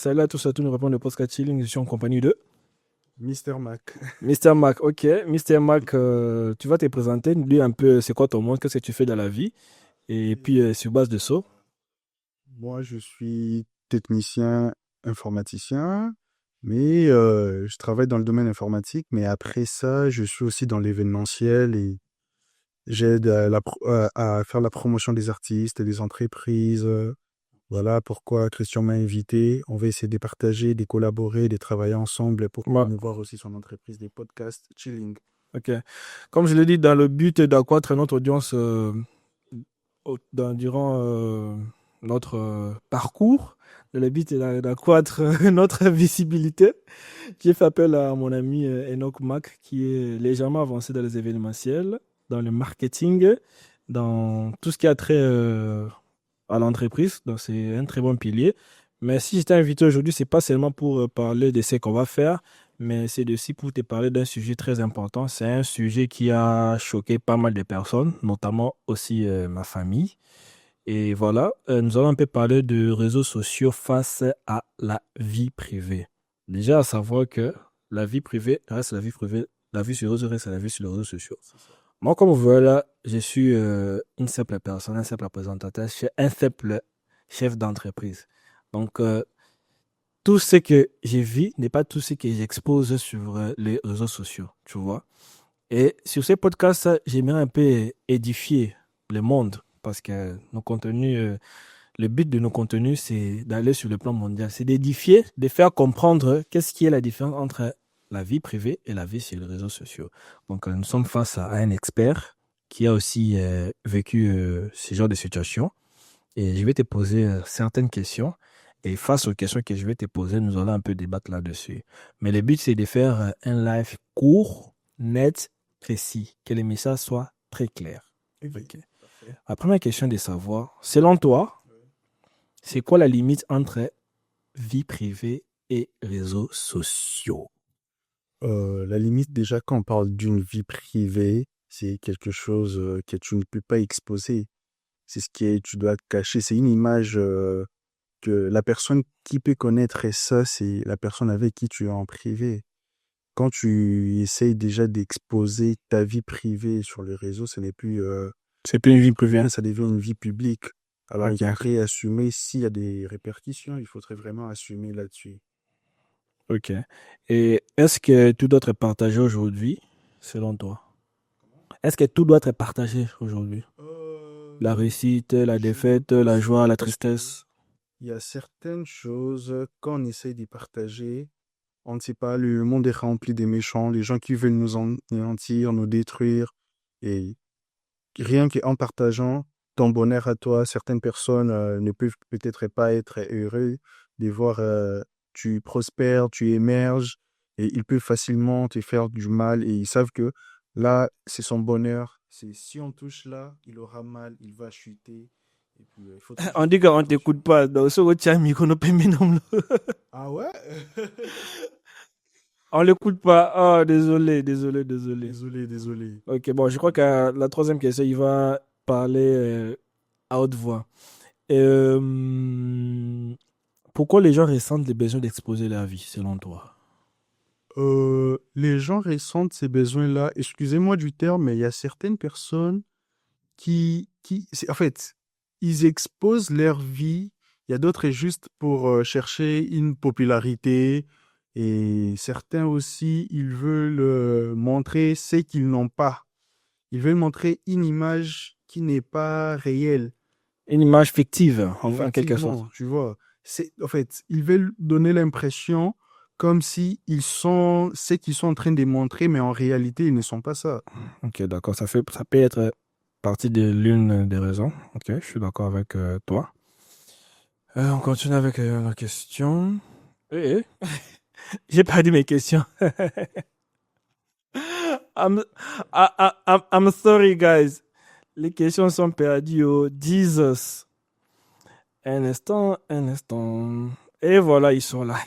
Salut à tous, à tous, nous répondons le podcast Chilling. Je suis en compagnie de Mister Mac. Mr. Mac. Ok, Mr. Mac, tu vas te présenter, nous dire un peu c'est quoi ton monde, qu'est-ce que tu fais dans la vie. Et puis, sur base de ça, Moi, je suis technicien informaticien, mais je travaille dans le domaine informatique. Mais après ça, je suis aussi dans l'événementiel et j'aide à faire la promotion des artistes et des entreprises. Voilà pourquoi Christian m'a invité. On va essayer de partager, de collaborer, de travailler ensemble pour ouais, promouvoir aussi son entreprise des podcasts Chilling. ok. Comme je l'ai dit, dans le but d'accroître notre audience durant notre parcours, le but est d'accroître notre visibilité. J'ai fait appel à mon ami Enoch Mac, qui est légèrement avancé dans les événementiels, dans le marketing, dans tout ce qui a trait à l'entreprise. Donc, c'est un très bon pilier. Mais si je t'ai invité aujourd'hui, c'est pas seulement pour parler de ce qu'on va faire, mais c'est aussi pour te parler d'un sujet très important. C'est un sujet qui a choqué pas mal de personnes, notamment aussi ma famille. Et voilà, nous allons un peu parler de réseaux sociaux face à la vie privée. Déjà, à savoir que la vie privée reste la vie privée, la vie sur les réseaux reste la vie sur les réseaux sociaux. C'est ça. Moi, comme vous voyez là, je suis une simple personne, un simple représentateur, un simple chef d'entreprise. Donc, tout ce que je vis n'est pas tout ce que j'expose sur les réseaux sociaux, tu vois. Et sur ces podcasts, j'aimerais un peu édifier le monde parce que nos contenus, le but de nos contenus, c'est d'aller sur le plan mondial, c'est d'édifier, de faire comprendre qu'est-ce qui est la différence entre la vie privée et la vie sur les réseaux sociaux. Donc, nous sommes face à un expert qui a aussi vécu ce genre de situation et je vais te poser certaines questions. Et face aux questions que je vais te poser, nous allons un peu débattre là-dessus. Mais le but, c'est de faire un live court, net, précis, que les messages soient très clairs. Ok, Ok. parfait. La première question est de savoir, selon toi, c'est quoi la limite entre vie privée et réseaux sociaux? La limite, déjà, quand on parle d'une vie privée, c'est quelque chose que tu ne peux pas exposer. C'est ce qui est, tu dois te cacher. C'est une image que la personne qui peut connaître et ça, c'est la personne avec qui tu es en privé. Quand tu essayes déjà d'exposer ta vie privée sur les réseaux, ce n'est plus C'est plus une vie privée, hein? ça devient une vie publique. Alors, il Ok, faudrait assumer s'il y a des répercussions, il faudrait vraiment assumer là-dessus. ok. Et est-ce que tout doit être partagé aujourd'hui, selon toi? Est-ce que tout doit être partagé aujourd'hui? La réussite, la Je défaite, la pense joie, pas la parce que tristesse. il y a certaines choses, quand on essaye d'y partager, on ne sait pas, le monde est rempli des méchants, les gens qui veulent nous anéantir, nous détruire. Et rien qu'en partageant ton bonheur à toi, certaines personnes ne peuvent peut-être pas être heureux de voir tu prospères, tu émerges, et ils peuvent facilement te faire du mal, et ils savent que là, c'est son bonheur. C'est si on touche là, il aura mal, il va chuter. Et puis, il faudrait On juste dit faire qu'on attention. t'écoute pas. Donc, ce que tu as mis qu'on ne peut pas nommer. Ah ouais? On l'écoute pas. Ah, désolé, désolé, désolé. Désolé, désolé. Ok, bon, je crois que la troisième question, il va parler à haute voix. Pourquoi les gens ressentent le besoin d'exposer leur vie, selon toi? Les gens ressentent ces besoins-là. Excusez-moi du terme, mais il y a certaines personnes en fait, ils exposent leur vie. Il y a d'autres juste pour chercher une popularité. Et certains aussi, ils veulent montrer ce qu'ils n'ont pas. Ils veulent montrer une image qui n'est pas réelle. Une image fictive, en quelque sorte. Effectivement, tu vois. En fait, ils veulent donner l'impression comme si ils sont ce qu'ils sont en train de montrer, mais en réalité, ils ne sont pas ça. Ok, d'accord. Ça peut être partie de l'une des raisons. Ok, je suis d'accord avec toi. On continue avec la question. Eh, eh, j'ai perdu mes questions. I'm, I'm sorry, guys. Les questions sont perdues. Oh, Jesus. Un instant, un instant. Et voilà, ils sont là.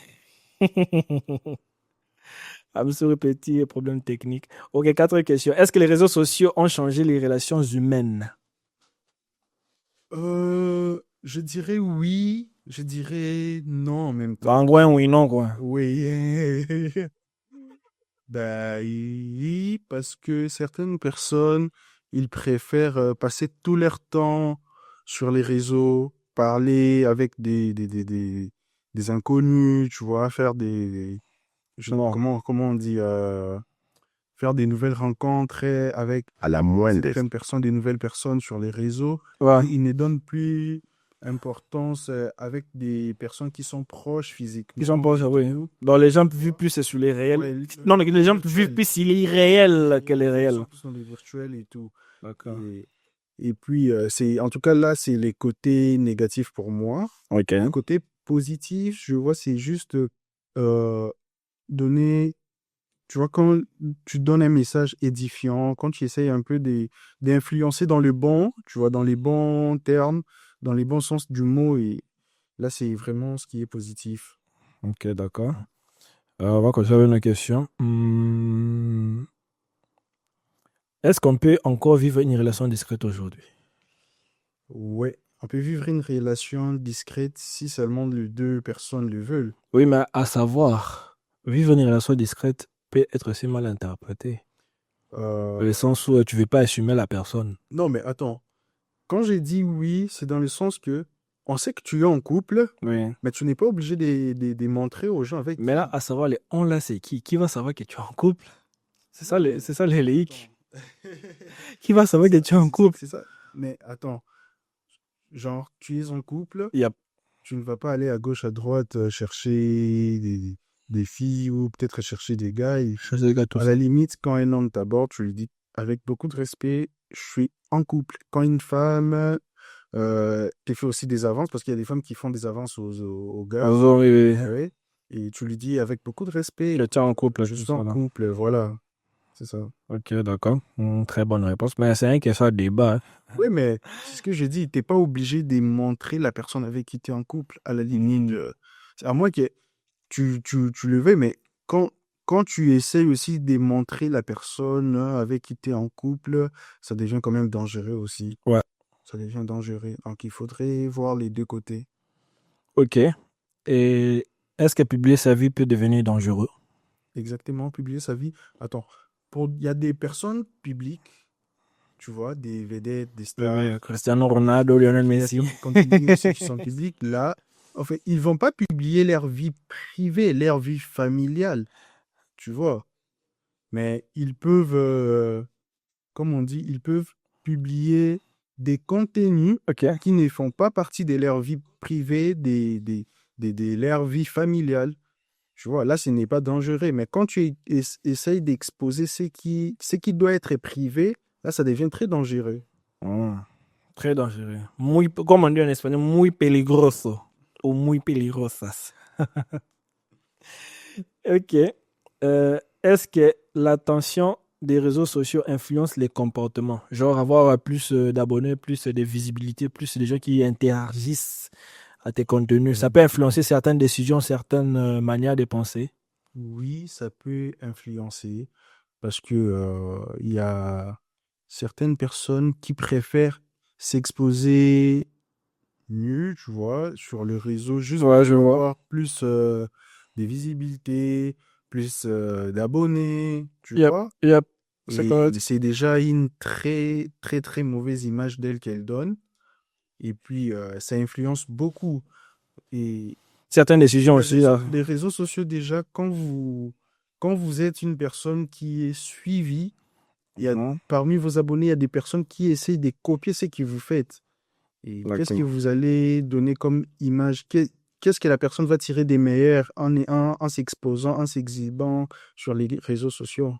I'm sorry, petit problème technique. Ok, quatre questions. Est-ce que les réseaux sociaux ont changé les relations humaines? Je dirais oui, Je dirais non en même temps. En gros, un oui, non, quoi. Oui. Ben, oui, parce que certaines personnes, ils préfèrent passer tout leur temps sur les réseaux, parler avec des inconnus, tu vois, faire Non. comment on dit, faire des nouvelles rencontres avec À la moindre. certaines personnes, des nouvelles personnes sur les réseaux. Ouais. Et ils ne donnent plus importance avec des personnes qui sont proches physiquement. Ils sont pas ça, oui. Donc, les gens vivent plus sur les réels. Ouais, Non, les gens virtuel. vivent plus sur les réels que les Ils réels. sont plus dans les virtuels et tout. D'accord. Et puis, en tout cas, là, c'est les côtés négatifs pour moi. Ok. Le côté positif, je vois, c'est juste donner, tu vois, quand tu donnes un message édifiant, quand tu essayes un peu d'influencer dans le bon, tu vois, dans les bons termes, dans les bons sens du mot, et là, c'est vraiment ce qui est positif. Ok, d'accord. On va continuer avec une question. Est-ce qu'on peut encore vivre une relation discrète aujourd'hui? Ouais, on peut vivre une relation discrète si seulement les deux personnes le veulent. Oui, mais à savoir, vivre une relation discrète peut être aussi mal interprété. Dans le sens où tu ne veux pas assumer la personne. Non, mais attends. Quand j'ai dit oui, c'est dans le sens que on sait que tu es en couple, Oui. mais tu n'es pas obligé de montrer aux gens avec Mais là, à savoir, les on là, c'est qui? Qui va savoir que tu es en couple? C'est ça, les léiques. Qui va savoir que tu es en couple? C'est ça. Mais attends, genre, tu es en couple, Il y a tu ne vas pas aller à gauche, à droite chercher des filles ou peut-être chercher des gars. chose de gars, tout À ça. la limite, quand un homme t'aborde, tu lui dis avec beaucoup de respect, je suis en couple. Quand une femme te fait aussi des avances, parce qu'il y a des femmes qui font des avances aux gars. Oui, oui, oui. Ouais. Et tu lui dis avec beaucoup de respect, Le tien en couple, je tout suis ça, en là. couple, voilà. C'est ça. Ok, d'accord. Très bonne réponse. Mais c'est un question de débat. Oui, mais c'est ce que j'ai dit. T'es pas obligé de montrer la personne avec qui tu es en couple. À la limite, c'est à moins que tu le veuilles, mais quand tu essayes aussi de montrer la personne avec qui tu es en couple, ça devient quand même dangereux aussi. Ouais. Ça devient dangereux. Donc, il faudrait voir les deux côtés. Ok. Et est-ce que publier sa vie peut devenir dangereux? Exactement, publier sa vie. Attends, il y a des personnes publiques, tu vois, des vedettes, des stars. Oui, Cristiano Ronaldo, Lionel Messi. Quand tu dis ceux qui sont publics, là, en fait, ils vont pas publier leur vie privée, leur vie familiale, tu vois. Mais ils peuvent, comme on dit, ils peuvent publier des contenus Ok. qui ne font pas partie de leur vie privée, de leur vie familiale. Tu vois, là, ce n'est pas dangereux. Mais quand tu essayes d'exposer ce qui doit être privé, là, ça devient très dangereux. Très dangereux. Comme on dit en espagnol, muy peligroso. Ou muy peligrosas. Ok. Est-ce que l'attention des réseaux sociaux influence les comportements? Genre avoir plus d'abonnés, plus de visibilité, plus de gens qui interagissent à tes contenus. Ça peut influencer certaines décisions, certaines manières de penser. Oui, ça peut influencer parce que il y a certaines personnes qui préfèrent s'exposer mieux, tu vois, sur le réseau, juste Ouais, je pour vois. avoir plus de visibilité, plus d'abonnés, tu Yep, vois. yep. C'est Et correct. c'est déjà une très, très, très mauvaise image d'elle qu'elle donne. Et puis, ça influence beaucoup. Et Certaines décisions les aussi. réseaux, les réseaux sociaux, déjà, quand vous êtes une personne qui est suivie, parmi vos abonnés, il y a des personnes qui essayent de copier ce que vous faites. Et qu'est-ce que vous allez donner comme image? Qu'est-ce que la personne va tirer des meilleurs en s'exposant, en s'exhibant sur les réseaux sociaux?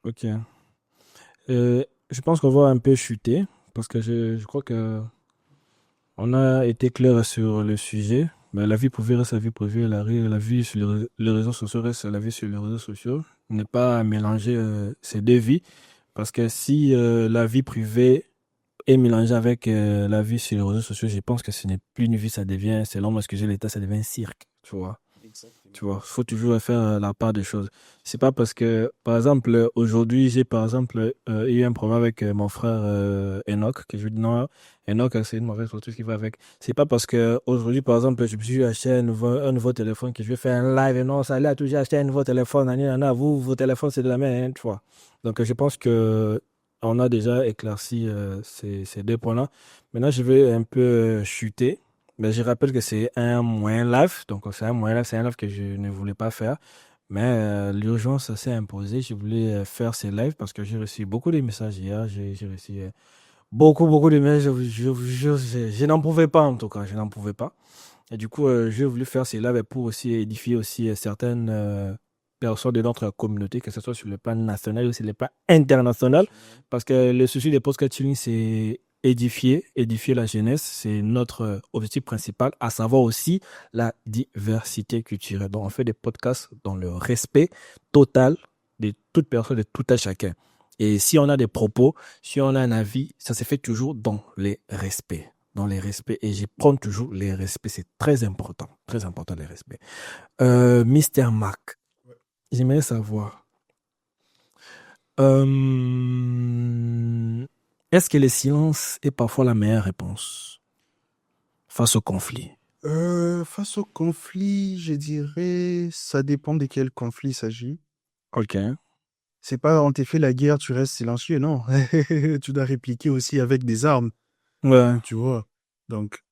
Ok. Je pense qu'on va un peu chuter parce que je crois que on a été clair sur le sujet. Mais la vie privée reste la vie privée, la vie sur les réseaux sociaux reste la vie sur les réseaux sociaux. Ne pas mélanger ces deux vies parce que si la vie privée est mélangée avec la vie sur les réseaux sociaux, je pense que ce n'est plus une vie, ça devient, selon moi, ce que j'ai l'état, ça devient un cirque, tu vois. Tu vois, faut toujours faire la part des choses. C'est pas parce que, par exemple, aujourd'hui, j'ai par exemple eu un problème avec mon frère Enoch, que je lui dis non, Enoch, c'est une mauvaise chose qui va avec. C'est pas parce que aujourd'hui, par exemple, je me suis acheté un nouveau téléphone que je vais faire un live et non, ça là, j'ai acheté un nouveau téléphone, vous, vos téléphones, c'est de la merde, hein, tu vois. Donc, je pense que on a déjà éclairci ces deux points-là. Maintenant, je vais un peu chuter. Mais je rappelle que c'est un moyen live, donc c'est un live que je ne voulais pas faire. Mais l'urgence s'est imposée. Je voulais faire ces lives parce que j'ai reçu beaucoup de messages hier. J'ai reçu beaucoup de messages. Je n'en pouvais pas en tout cas, je n'en pouvais pas. Et du coup, j'ai voulu faire ces lives pour aussi édifier aussi certaines personnes de notre communauté, que ce soit sur le plan national ou sur le plan international. Parce que le souci des podcasts, c'est édifier la jeunesse, c'est notre objectif principal, à savoir aussi la diversité culturelle. Donc, on fait des podcasts dans le respect total de toute personne, de tout à chacun. Et si on a des propos, si on a un avis, ça se fait toujours dans les respects. Dans les respects. Et je prends toujours les respects. C'est très important. Très important, les respects. Mister Mac, Ouais. j'aimerais savoir. Est-ce que le silence est parfois la meilleure réponse face au conflit? Face au conflit, je dirais, ça dépend de quel conflit il s'agit. Ok. C'est pas on t'est fait la guerre, tu restes silencieux, non. Tu dois répliquer aussi avec des armes, Ouais. tu vois. Donc,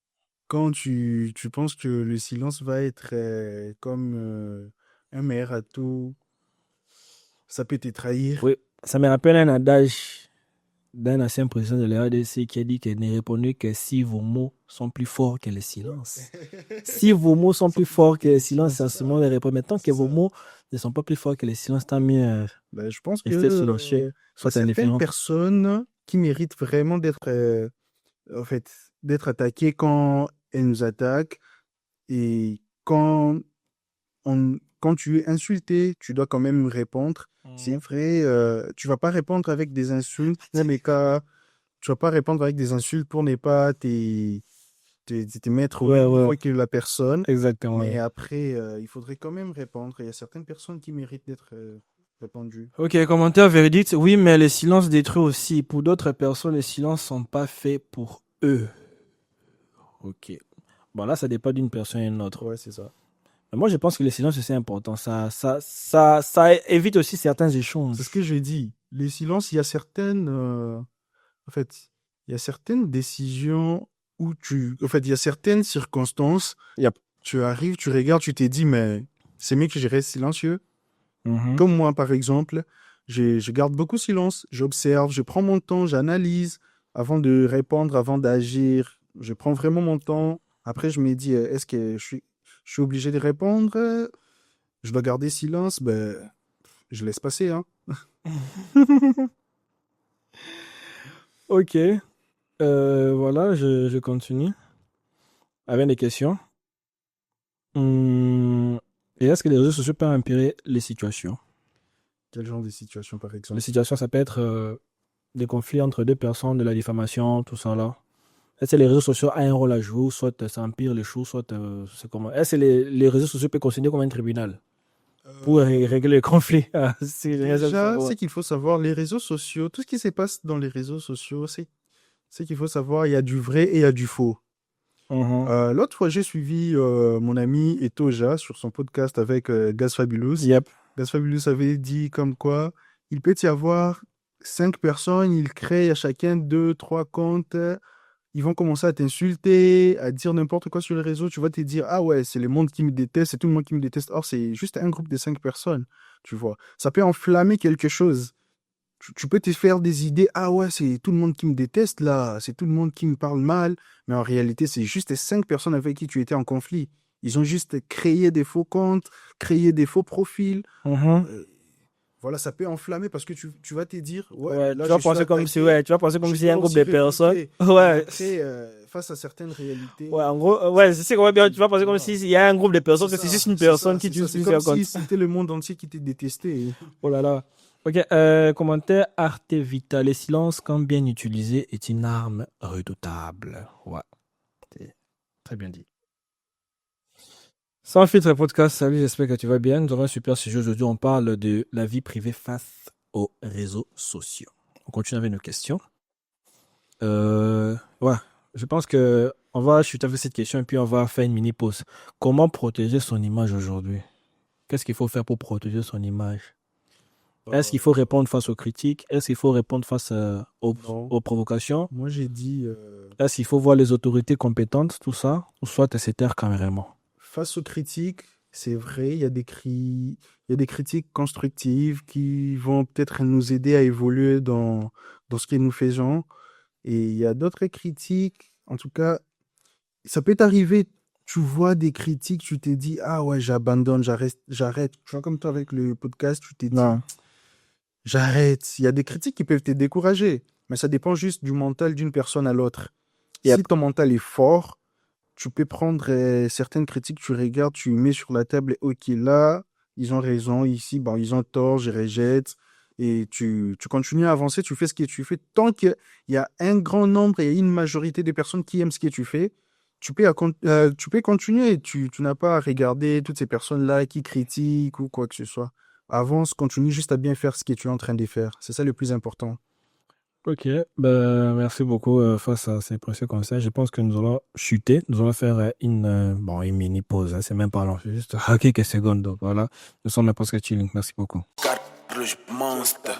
quand tu penses que le silence va être comme un maire à tout, ça peut te trahir. Oui. Ça me rappelle un adage d'un ancien président de la RDC qui a dit qu'il ne répondait que si vos mots sont plus forts que le silence. Si vos mots sont plus forts que le silence, c'est à ce moment de répondre. Mais tant que C'est vos ça. mots ne sont pas plus forts que le silence, tant mieux Ben, je pense que rester silencieux, il y a soit certaines indifférent. personnes qui méritent vraiment d'être en fait, d'être attaquées quand elles nous attaquent et quand tu es insulté, tu dois quand même répondre. C'est vrai, tu vas pas répondre avec des insultes, mais tu vas pas répondre avec des insultes pour ne pas te mettre au Ouais, même ouais, niveau que la personne. exactement. Mais Ouais. après, il faudrait quand même répondre. Il y a certaines personnes qui méritent d'être répondues. Ok, commentaire verdict. Oui, mais le silence détruit aussi. Pour d'autres personnes, les silences sont pas faits pour eux. Ok. Bon, là, ça dépend d'une personne à une autre. Ouais, c'est ça. Mais moi, je pense que le silence, c'est important. Ça évite aussi certains C'est ce que échanges. j'ai dit. Les silences, il y a certaines, en fait, il y a certaines décisions en fait, il y a certaines circonstances. Yep. Tu arrives, tu regardes, tu t'es dit, mais c'est mieux que je reste silencieux. Mhm. Comme moi, par exemple, je garde beaucoup silence. J'observe, je prends mon temps, j'analyse avant de répondre, avant d'agir. Je prends vraiment mon temps. Après, je me dis, est-ce que je suis obligé de répondre? Je dois garder silence? Ben, je laisse passer, hein. Ok. Voilà, je continue avec des questions. Et est-ce que les réseaux sociaux peuvent empirer les situations? Quel genre de situation, par Les exemple? situations, ça peut être des conflits entre deux personnes, de la diffamation, tout ça là. Est-ce que les réseaux sociaux ont un rôle à jouer, soit ça empire les choses, soit c'est comment? Est-ce que les réseaux sociaux peuvent considérer comme un tribunal pour régler les conflits? Ah, rien à Déjà, savoir. c'est qu'il faut savoir les réseaux sociaux, tout ce qui se passe dans les réseaux sociaux, c'est qu'il faut savoir, il y a du vrai et il y a du faux. Mhm. L'autre fois, j'ai suivi mon ami Etoja sur son podcast avec Gaz Fabulous. Yep. Gaz Fabulous avait dit comme quoi il peut y avoir 5 personnes, ils créent à chacun 2, 3 comptes. Ils vont commencer à t'insulter, à dire n'importe quoi sur les réseaux. Tu vas te dire, ah ouais, c'est le monde qui me déteste, c'est tout le monde qui me déteste. Or, c'est juste un groupe de 5 personnes, tu vois. Ça peut enflammer quelque chose. Tu peux te faire des idées, ah ouais, c'est tout le monde qui me déteste là, c'est tout le monde qui me parle mal. Mais en réalité, c'est juste les 5 personnes avec qui tu étais en conflit. Ils ont juste créé des faux comptes, créé des faux profils. Mhm. Euh, voilà, ça peut enflammer parce que tu vas te dire, ouais, Ouais, là, je suis attaqué, tu vas penser comme je si y a dois un groupe aussi de personnes. répliquer. Mais Ouais. après, face à certaines Ouais, réalités, en gros, ouais, c'est quoi bien, tu vas penser comme voilà. s'il y a un groupe de personnes, C'est que c'est ça, juste une c'est personne ça, qui c'est ça. utilise C'est comme plusieurs si comptes. c'était le monde entier qui te détestait. Oh là là. Ok, commentaire Arte Vita. Le silence, quand bien utilisé, est une arme redoutable. Ouais, c'est très bien dit. Sans filtre podcast, salut, j'espère que tu vas bien. Nous avons un super sujet aujourd'hui. On parle de la vie privée face aux réseaux sociaux. On continue avec nos questions. Ouais, je pense que on va chuter avec cette question et puis on va faire une mini pause. Comment protéger son image aujourd'hui? Qu'est-ce qu'il faut faire pour protéger son image? Est-ce qu'il faut répondre face aux critiques? Est-ce qu'il faut répondre face aux Non. provocations? Moi, j'ai dit, Est-ce qu'il faut voir les autorités compétentes, tout ça? Ou soit se taire carrément? face aux critiques, c'est vrai, il y a des critiques constructives qui vont peut-être nous aider à évoluer dans ce que nous faisons. Et il y a d'autres critiques, en tout cas, ça peut t'arriver, tu vois des critiques, tu t'es dit, ah ouais, j'abandonne, j'arrête. Tu vois, comme toi avec le podcast, tu t'es dit, Non. j'arrête. Il y a des critiques qui peuvent te décourager, mais ça dépend juste du mental d'une personne à l'autre. Yep. Si ton mental est fort, tu peux prendre certaines critiques, tu regardes, tu mets sur la table, et ok, là, ils ont raison, ici, bon, ils ont tort, je rejette. Et tu continues à avancer, tu fais ce que tu fais. Tant qu'il y a un grand nombre et une majorité de personnes qui aiment ce que tu fais, tu peux continuer. Tu n'as pas à regarder toutes ces personnes-là qui critiquent ou quoi que ce soit. Avance, continue juste à bien faire ce que tu es en train de faire. C'est ça le plus important. Ok, ben, merci beaucoup face à ces précieux conseils. Je pense que nous allons chuter, nous allons faire une mini pause. Hein, c'est même pas long, c'est juste quelques secondes. Donc voilà, nous sommes le podcast chilling. Merci beaucoup. Cartridge Monster.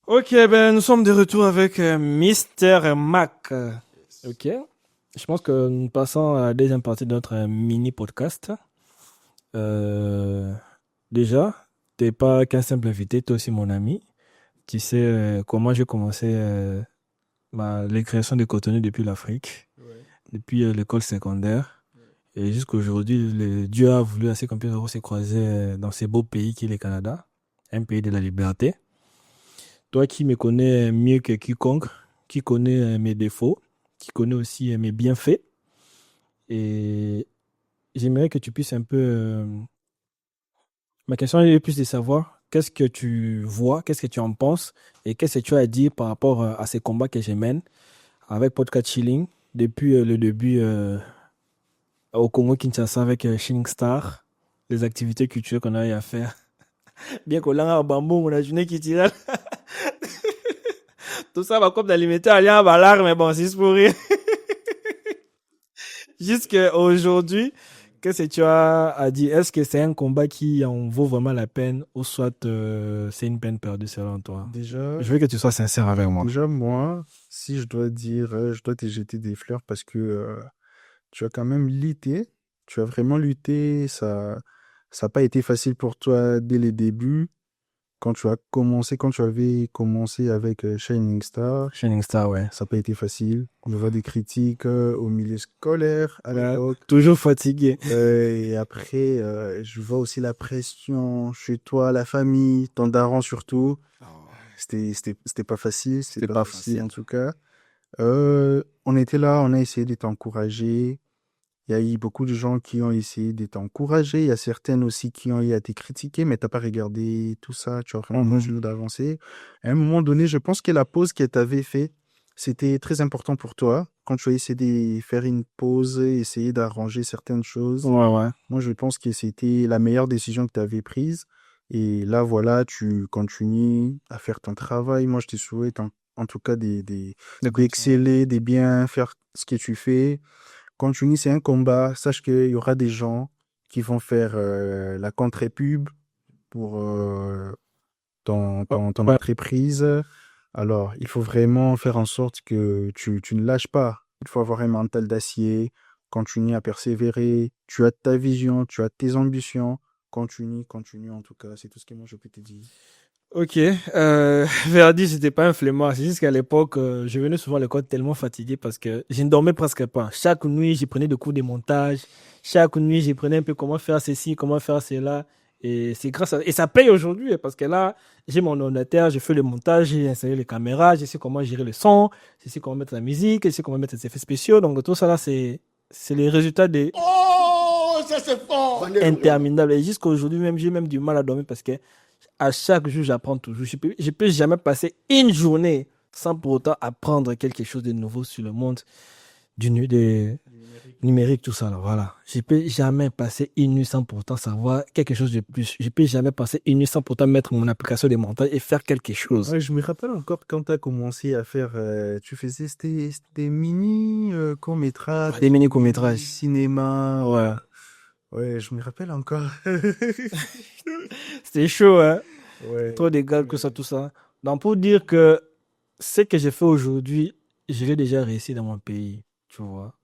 Ok, ben nous sommes de retour avec Mister Mac. Ok, je pense que nous passons à la deuxième partie de notre mini podcast. Déjà, t'es pas qu'un simple invité, t'es aussi mon ami. Tu sais comment j'ai commencé les créations de contenu depuis l'Afrique, depuis l'école secondaire. Et jusqu'aujourd'hui, Dieu a voulu assez qu'on puisse se croiser dans ces beaux pays qui est le Canada, un pays de la liberté. Toi qui me connais mieux que quiconque, qui connais mes défauts, qui connais aussi mes bienfaits, et j'aimerais que tu puisses un peu... ma question est plus de savoir qu'est-ce que tu vois, qu'est-ce que tu en penses, et qu'est-ce que tu as à dire par rapport à ces combats que je mène avec Podcast Chilling, depuis le début au Congo-Kinshasa avec Shining Star, les activités culturelles qu'on a eu à faire. Bien qu'on l'a bambou, on a journée qui tire. Tout ça va comme d'alimenter un lien à balar, mais bon, c'est pour rire. Jusqu'à aujourd'hui, qu'est-ce que tu as à dire? Est-ce que c'est un combat qui en vaut vraiment la peine ou soit c'est une peine perdue selon toi? Déjà, Je veux que tu sois sincère avec moi. déjà moi, si je dois dire, je dois te jeter des fleurs parce que tu as quand même lutté. Tu as vraiment lutté. Ça n'a pas été facile pour toi dès les débuts. Quand tu avais commencé avec Shining Star, Shining Star, ouais. ça n'a pas été facile. Je vois des critiques au milieu scolaire à l'époque. Toujours fatigué. Et après, je vois aussi la pression chez toi, la famille, ton daron surtout. C'était pas facile. C'était pas facile en tout cas. On était là, on a essayé de t'encourager. Il y a eu beaucoup de gens qui ont essayé de t'encourager. Il y a certaines aussi qui ont eu à te critiquer, mais t'as pas regardé tout ça. Tu as vraiment besoin d'avancer. À un moment donné, je pense que la pause que tu avais fait, c'était très important pour toi. Quand tu as essayé de faire une pause, essayer d'arranger certaines choses. Ouais, ouais. Moi, je pense que c'était la meilleure décision que tu avais prise. Et là, voilà, tu continues à faire ton travail. Moi, je te souhaite en tout cas d'exceller, de bien faire ce que tu fais. Continue, c'est un combat. Sache qu'il y aura des gens qui vont faire la contre-pub pour ton entreprise. Alors, il faut vraiment faire en sorte que tu ne lâches pas. Il faut avoir un mental d'acier. Continue à persévérer. Tu as ta vision, tu as tes ambitions. Continue en tout cas. C'est tout ce que moi je peux te dire. Ok, Verdi, c'était pas un flemmard. C'est juste qu'à l'époque, je venais souvent à l'école tellement fatigué parce que je ne dormais presque pas. Chaque nuit, je prenais des cours de montage. Chaque nuit, je prenais un peu comment faire ceci, comment faire cela. Et c'est grâce à... Et ça paye aujourd'hui parce que là, j'ai mon ordinateur, je fais le montage, j'ai installé les caméras, je sais comment gérer le son, je sais comment mettre la musique, je sais comment mettre les effets spéciaux. Donc tout ça là, c'est c'est les résultats des Oh, ça c'est fort. interminables. Et jusqu'à aujourd'hui même, j'ai même du mal à dormir parce que à chaque jour, j'apprends toujours. Je peux jamais passer une journée sans pour autant apprendre quelque chose de nouveau sur le monde du numérique, tout ça. Là, voilà. Je peux jamais passer une nuit sans pour autant savoir quelque chose de plus. Je peux jamais passer une nuit sans pour autant mettre mon application de montage et faire quelque chose. Ouais, je me rappelle encore quand tu as commencé à faire. Tu faisais des mini courts-métrages. Des mini-courts-métrages. Cinéma. Ouais. Ouais, je me rappelle encore. C'était chaud, hein. Ouais. Trop d'égal que ça, tout ça. Donc, pour dire que ce que j'ai fait aujourd'hui, je l'ai déjà réussi dans mon pays, tu vois.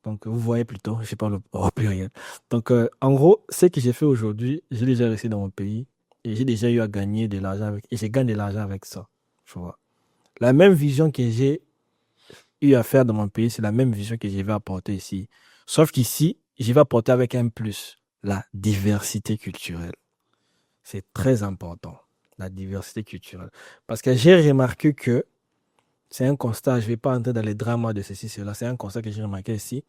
Donc, vous voyez plutôt, je parle au pluriel. Donc, en gros, ce que j'ai fait aujourd'hui, je l'ai déjà réussi dans mon pays et j'ai déjà eu à gagner de l'argent avec, et j'ai gagné de l'argent avec ça, tu vois. La même vision que j'ai eu à faire dans mon pays, c'est la même vision que je vais apporter ici. Sauf qu'ici, je vais apporter avec un plus, la diversité culturelle. C'est très important, la diversité culturelle. Parce que j'ai remarqué que c'est un constat, je ne vais pas entrer dans les drames de ceci, cela, c'est un constat que j'ai remarqué ici.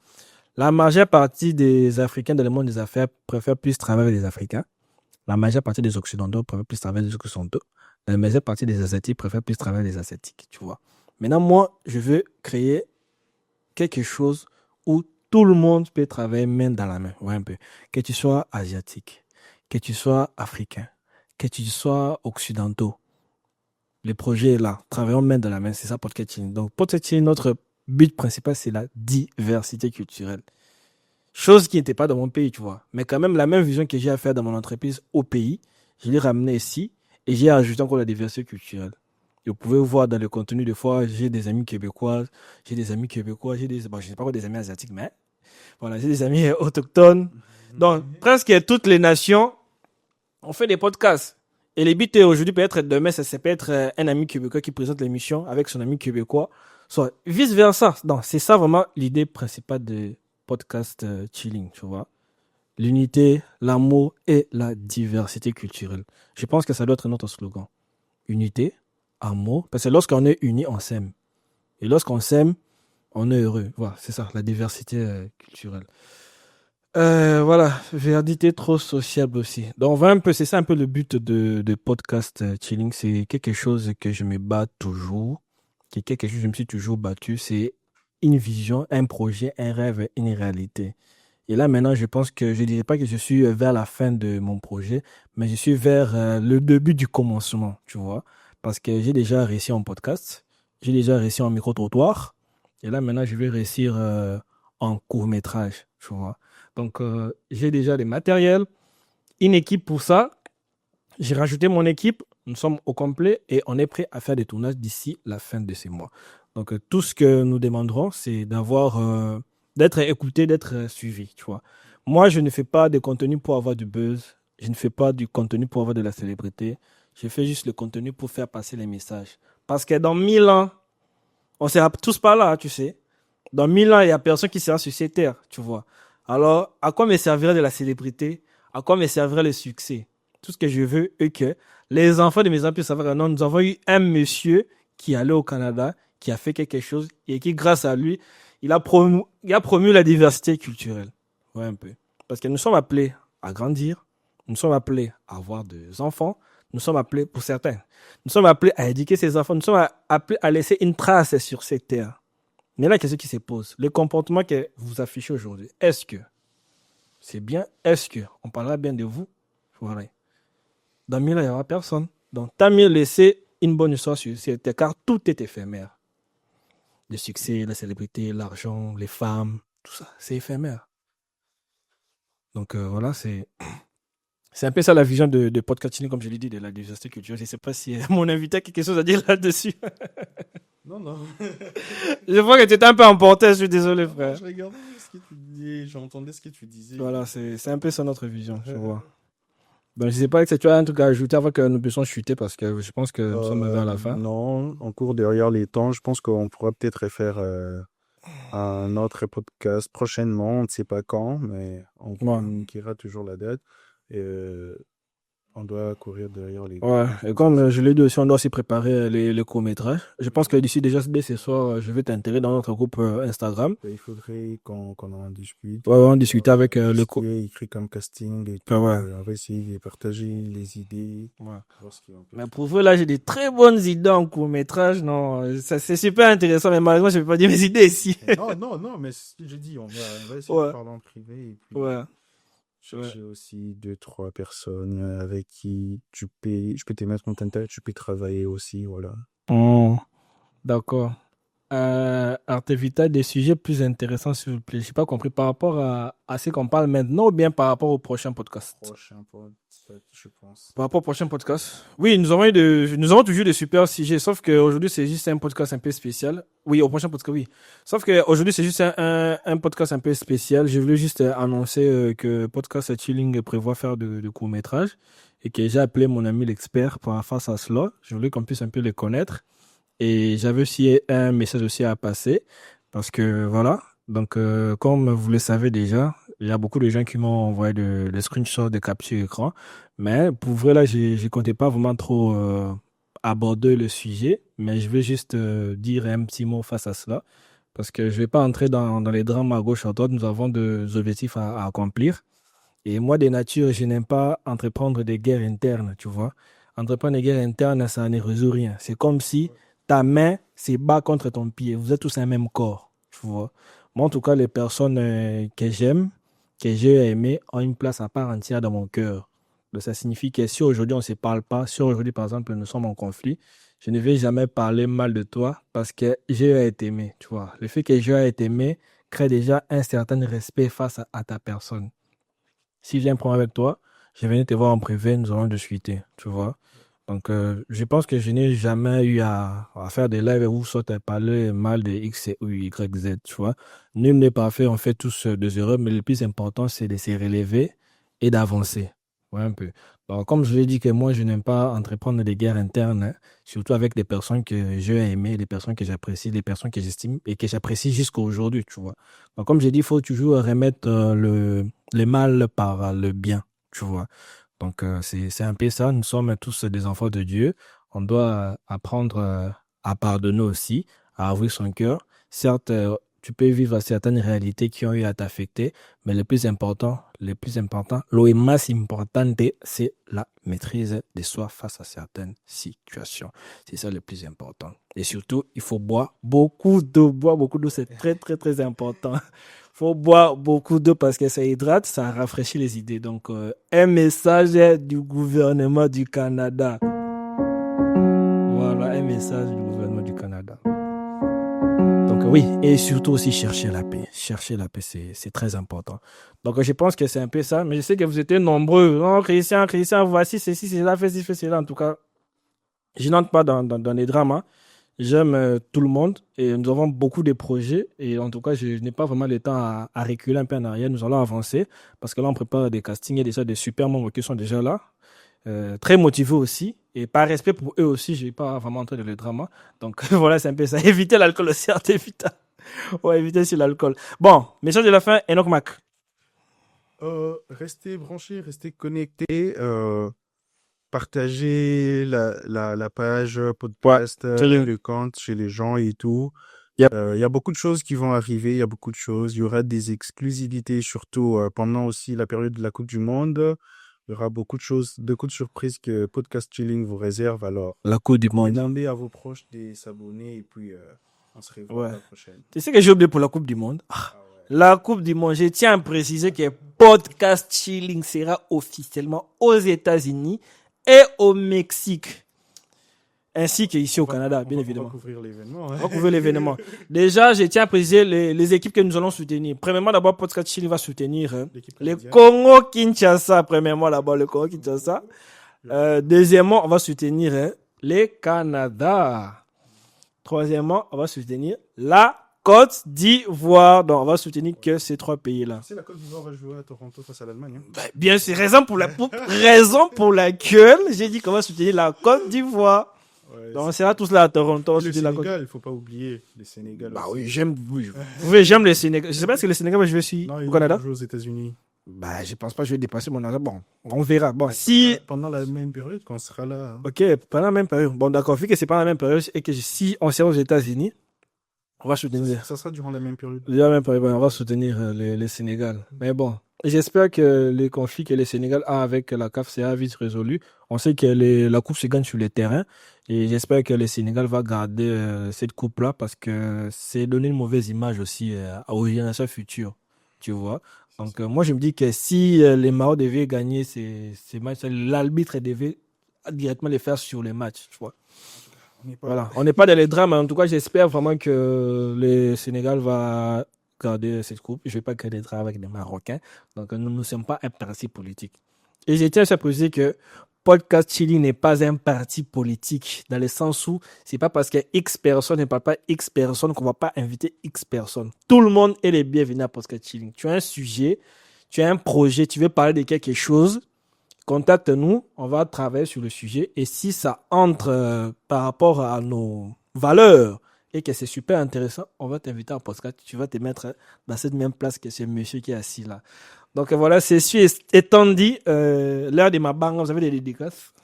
La majeure partie des Africains dans le monde des affaires préfèrent plus travailler avec les Africains. La majeure partie des Occidentaux préfèrent plus travailler avec les Occidentaux. La majeure partie des Asiatiques préfèrent plus travailler avec les Asiatiques, tu vois. Maintenant, moi, je veux créer quelque chose où tout le monde peut travailler main dans la main. Ouais, un peu. Que tu sois asiatique, que tu sois africain, que tu sois occidentaux. Le projet est là. Travaillons main dans la main. C'est ça, Podcast Chilling. Donc, Podcast Chilling, notre but principal, c'est la diversité culturelle. Chose qui n'était pas dans mon pays, tu vois. Mais quand même, la même vision que j'ai à faire dans mon entreprise au pays, je l'ai ramenée ici et j'ai ajouté encore la diversité culturelle. Et vous pouvez voir dans le contenu, des fois, j'ai des amis québécois, j'ai des amis québécois, bon, je sais pas quoi des amis asiatiques, mais voilà, j'ai des amis autochtones. Donc, presque toutes les nations ont fait des podcasts. Et les buts aujourd'hui peut être demain, ça peut être un ami québécois qui présente l'émission avec son ami québécois, soit vice versa. Donc, c'est ça vraiment l'idée principale de podcast chilling, tu vois. L'unité, l'amour et la diversité culturelle. Je pense que ça doit être notre slogan. Unité, amour, parce que lorsqu'on est unis, on s'aime. Et lorsqu'on s'aime, on est heureux. Voilà, c'est ça, la diversité culturelle. Voilà, verdité trop sociable aussi. Donc, on va un peu, c'est ça un peu le but de podcast chilling. C'est quelque chose que je me bats toujours, qui quelque chose que je me suis toujours battu. C'est une vision, un projet, un rêve, une réalité. Et là, maintenant, je pense que je ne dirais pas que je suis vers la fin de mon projet, mais je suis vers le début du commencement, tu vois. Parce que j'ai déjà réussi en podcast, j'ai déjà réussi en micro-trottoir, et là, maintenant, je vais réussir en court-métrage, tu vois. Donc, j'ai déjà les matériels, une équipe pour ça. J'ai rajouté mon équipe, nous sommes au complet et on est prêt à faire des tournages d'ici la fin de ces mois. Donc, tout ce que nous demanderons, c'est d'être écouté, d'être suivi, tu vois. Moi, je ne fais pas de contenu pour avoir du buzz. Je ne fais pas du contenu pour avoir de la célébrité. Je fais juste le contenu pour faire passer les messages. Parce que dans 1000 ans, on ne sera tous pas là, tu sais. Dans 1000 ans, il n'y a personne qui sera sur cette terre, tu vois. Alors, à quoi me servirait de la célébrité? À quoi me servirait le succès? Tout ce que je veux est que les enfants de mes amis puissent savoir que non, nous avons eu un monsieur qui allait au Canada, qui a fait quelque chose et qui, grâce à lui, il a promu la diversité culturelle. Ouais, un peu. Parce que nous sommes appelés à grandir, nous sommes appelés à avoir des enfants, nous sommes appelés, pour certains, nous sommes appelés à éduquer ces enfants, nous sommes appelés à laisser une trace sur cette terre. Mais là, qu'est-ce qui se pose? Le comportement que vous affichez aujourd'hui, est-ce que c'est bien? Est-ce que on parlera bien de vous? Voilà. Dans 1000 ans, il n'y aura personne. Donc, t'as mieux laisser une bonne histoire sur cette terre, car tout est éphémère. Le succès, la célébrité, l'argent, les femmes, tout ça, c'est éphémère. Donc, voilà, c'est un peu ça la vision de podcasting, comme je l'ai dit, de la diversité culturelle. Je ne sais pas si mon invité a quelque chose à dire là-dessus. Non, non. Je vois que tu étais un peu emporté, je suis désolé, frère. Je regardais ce que tu disais, j'entendais ce que tu disais. Voilà, c'est un peu ça notre vision, je vois. Donc, je ne sais pas si tu as un truc à ajouter avant que nous puissions chuter, parce que je pense que nous sommes vers la fin. Non, on court derrière les temps. Je pense qu'on pourra peut-être refaire un autre podcast prochainement. On ne sait pas quand, mais on communiquera toujours la date. Et, On doit courir derrière les... Ouais, et comme je l'ai dit aussi, on doit aussi préparer les courts-métrages. Je pense que d'ici déjà dès ce soir, je vais t'intégrer dans notre groupe Instagram. Il faudrait qu'on en discute. Ouais, on discuter avec le Ce co. qui est écrit comme casting et tout. Ouais, ouais. On va essayer de partager les idées. Ouais. Voir ce qu'on peut Mais pour vous, là, j'ai des très bonnes idées en court-métrage. Non, ça, c'est super intéressant, mais malheureusement, je ne vais pas dire mes idées ici. Non, mais ce que j'ai dit, on va essayer Ouais. de parler en privé et puis Ouais. chercher aussi 2-3 personnes avec qui je peux te mettre en contact, tu peux travailler aussi, voilà. Oh, d'accord. Artevita, des sujets plus intéressants, s'il vous plaît. Je n'ai pas compris par rapport à ce qu'on parle maintenant ou bien par rapport au prochain podcast. Prochain podcast, je pense. Par rapport au prochain podcast. Oui, nous avons toujours de super sujets, sauf qu'aujourd'hui, c'est juste un podcast un peu spécial. Oui, au prochain podcast, oui. Sauf qu'aujourd'hui, c'est juste un podcast un peu spécial. Je voulais juste annoncer que Podcast Chilling prévoit faire de courts-métrages et que j'ai appelé mon ami l'expert face à cela. Je voulais qu'on puisse un peu les connaître. Et j'avais aussi un message aussi à passer parce que voilà, donc comme vous le savez déjà, il y a beaucoup de gens qui m'ont envoyé des screenshots de capture écran, mais pour vrai là, je comptais pas vraiment trop aborder le sujet, mais je vais juste dire un petit mot face à cela parce que je vais pas entrer dans les drames à gauche à droite, nous avons des objectifs à accomplir. Et moi, de nature, je n'aime pas entreprendre des guerres internes, tu vois. Entreprendre des guerres internes, ça ne résout rien. C'est comme si ta main se bat contre ton pied. Vous êtes tous un même corps, tu vois. Moi, en tout cas, les personnes que j'aime, que j'ai aimées, ont une place à part entière dans mon cœur. Donc, ça signifie que si aujourd'hui on ne se parle pas, si aujourd'hui, par exemple, nous sommes en conflit, je ne vais jamais parler mal de toi parce que j'ai été aimé, tu vois. Le fait que j'ai été aimé crée déjà un certain respect face à ta personne. Si j'ai un problème avec toi, je vais venir te voir en privé, nous allons discuter, tu vois. Donc, je pense que je n'ai jamais eu à faire des lives où soit à parler mal de X ou Y, Z, tu vois. Nul n'est parfait, on fait tous des erreurs, mais le plus important, c'est de se relever et d'avancer. Ouais, un peu. Donc, comme je l'ai dit que moi, je n'aime pas entreprendre des guerres internes, hein, surtout avec des personnes que j'ai aimées, des personnes que j'apprécie, des personnes que j'estime et que j'apprécie jusqu'à aujourd'hui, tu vois. Donc, comme j'ai dit, il faut toujours remettre le mal par le bien, tu vois. Donc, c'est un peu ça. Nous sommes tous des enfants de Dieu. On doit apprendre à pardonner aussi, à ouvrir son cœur. Certes, tu peux vivre certaines réalités qui ont eu à t'affecter, mais le plus important, le más importante, c'est la maîtrise de soi face à certaines situations. C'est ça le plus important. Et surtout, il faut boire beaucoup d'eau. Boire beaucoup d'eau, c'est très, très, très important. Faut boire beaucoup d'eau parce que ça hydrate, ça rafraîchit les idées. Donc, un message du gouvernement du Canada. Voilà, un message du gouvernement du Canada. Donc, oui, et surtout aussi chercher la paix. Chercher la paix, c'est très important. Donc, je pense que c'est un peu ça. Mais je sais que vous étiez nombreux. Oh, Christian, voici ceci, cela, fais ci, fais cela. En tout cas, je n'entre pas dans les drames. J'aime tout le monde et nous avons beaucoup de projets et en tout cas, je n'ai pas vraiment le temps à reculer un peu en arrière. Nous allons avancer parce que là, on prépare des castings. Il y a déjà des super membres qui sont déjà là, très motivés aussi. Et par respect pour eux aussi, je ne vais pas vraiment entrer dans le drama. Donc voilà, c'est un peu ça. Évitez l'alcool aussi, évitez. Ouais, évitez sur l'alcool. Bon, message de la fin, Enoch Mac. Restez branchés, restez connectés. Partagez la page podcast, le compte chez les gens et tout. Il y a beaucoup de choses qui vont arriver, il y a beaucoup de choses. Il y aura des exclusivités, surtout pendant aussi la période de la Coupe du Monde. Il y aura beaucoup de choses, beaucoup de surprises que Podcast Chilling vous réserve. Alors, la Coupe du Monde. demandez à vos proches de s'abonner et puis on se revoit la prochaine. Tu sais que j'ai oublié pour la Coupe du Monde. La Coupe du Monde, je tiens à préciser que Podcast Chilling sera officiellement aux États-Unis et au Mexique, ainsi qu'ici au Canada, bien évidemment. On va couvrir l'événement. On va couvrir l'événement. Déjà, je tiens à préciser les équipes que nous allons soutenir. Premièrement, d'abord, Podcast Chilling va soutenir le Congo-Kinshasa. Premièrement, d'abord, le Congo-Kinshasa. Deuxièmement, on va soutenir le Canada. Troisièmement, on va soutenir la Côte d'Ivoire. Donc, on va soutenir que ces trois pays-là. C'est la Côte d'Ivoire va jouer à Toronto face à l'Allemagne. Bien sûr, raison pour laquelle j'ai dit qu'on va soutenir la Côte d'Ivoire. Ouais, donc, on sera tous là à Toronto. Le Sénégal, il ne faut pas oublier le Sénégal. Bah aussi. Oui, j'aime le Sénégal. Je ne sais pas si le Sénégal va jouer ici au Canada. Non, il va jouer aux États-Unis. Bah, je pense pas que je vais dépenser mon argent. Bon, on verra. Bon, si... Pendant la même période qu'on sera là. Ok, pendant la même période. Bon, d'accord, vu que c'est pas la même période et que si on sera aux États-Unis, on va soutenir. Ça sera durant la même période. La même période, on va soutenir le Sénégal. Mais bon, j'espère que les conflits que le Sénégal a avec la CAF sera vite résolu. On sait que la coupe se gagne sur le terrain et j'espère que le Sénégal va garder cette coupe-là parce que c'est donner une mauvaise image aussi aux générations futures, tu vois. Donc, moi, je me dis que si les Maroc devaient gagner ces matchs, l'arbitre devait directement les faire sur les matchs, tu vois. Voilà, on n'est pas dans les drames, mais en tout cas, j'espère vraiment que le Sénégal va garder cette coupe. Je ne vais pas créer des drames avec les Marocains. Donc, nous ne sommes pas un parti politique. Et je tiens à préciser que Podcast Chili n'est pas un parti politique, dans le sens où c'est pas parce que X personnes ne parlent pas X personnes qu'on va pas inviter X personnes. Tout le monde est les bienvenus à Podcast Chilling. Tu as un sujet, tu as un projet, tu veux parler de quelque chose, contacte-nous, on va travailler sur le sujet. Et si ça entre par rapport à nos valeurs et que c'est super intéressant, on va t'inviter en podcast. Tu vas te mettre dans cette même place que ce monsieur qui est assis là. Donc voilà, ceci étant dit, l'heure de ma banga, vous avez des dédicaces?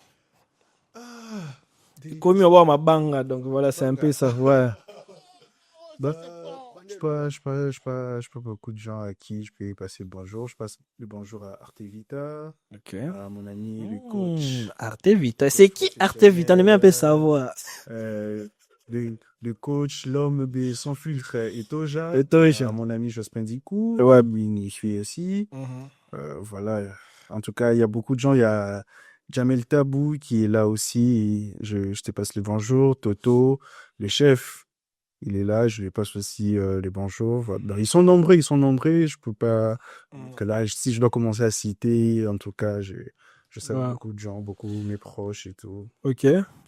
Comme avoir ma banga, donc voilà, c'est un peu ça. Ouais. Bah, je pas beaucoup de gens à qui je peux passer le bonjour. Je passe le bonjour à Artevita, Ok. à mon ami le coach. Arte Vita. C'est qui Arte Vita? On aime un peu savoir. Le coach, l'homme sans filtre, Etoja. Etoja. À mon ami Jospin Dikou. Ouais. Il suit aussi. Voilà. En tout cas, il y a beaucoup de gens. Il y a Jamel Tabou qui est là aussi. Je te passe le bonjour. Toto, le chef, il est là. Je lui passe aussi les bonjours. Voilà. Ils sont nombreux. Je peux pas. Que là, si je dois commencer à citer, en tout cas, je sais beaucoup de gens, beaucoup mes proches et tout. Ok.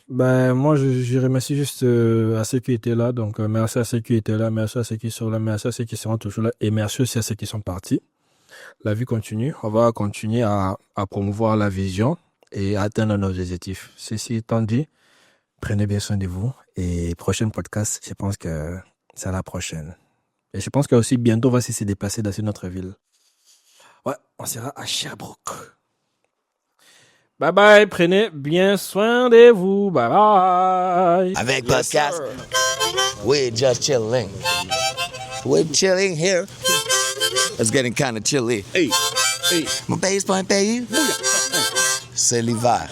Ben, moi, je remercie juste à ceux qui étaient là. Donc, merci à ceux qui étaient là, merci à ceux qui sont là, merci à ceux qui seront toujours là et merci aussi à ceux qui sont partis. La vie continue. On va continuer à promouvoir la vision et à atteindre nos objectifs. Ceci étant dit, prenez bien soin de vous et prochain podcast, je pense que c'est à la prochaine. Et je pense que aussi bientôt, on va se déplacer dans une autre ville. Ouais, on sera à Sherbrooke. Bye bye, prenez bien soin de vous. Bye bye. Avec podcast, we're just chilling. We're chilling here. It's getting kind of chilly. Hey, hey. My bass point, baby. C'est l'hiver.